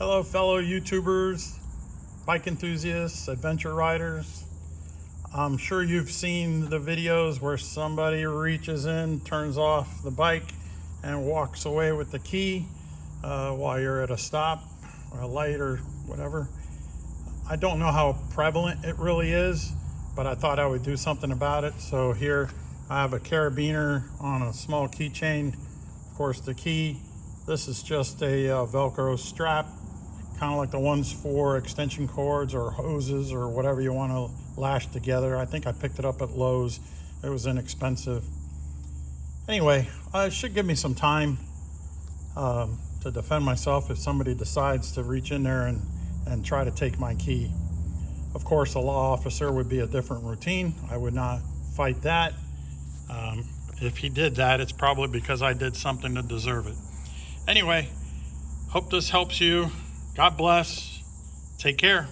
Hello fellow YouTubers, bike enthusiasts, adventure riders. I'm sure you've seen the videos where somebody reaches in, turns off the bike and walks away with the key while you're at a stop or a light or whatever. I don't know how prevalent it really is, but I thought I would do something about it. So here I have a carabiner on a small keychain. Of course, the key, this is just a Velcro strap, kind of like the ones for extension cords or hoses or whatever you want to lash together. I think I picked it up at Lowe's. It was inexpensive. Anyway, it should give me some time to defend myself if somebody decides to reach in there and try to take my key. Of course, a law officer would be a different routine. I would not fight that. If he did that, it's probably because I did something to deserve it. Anyway, hope this helps you. God bless. Take care.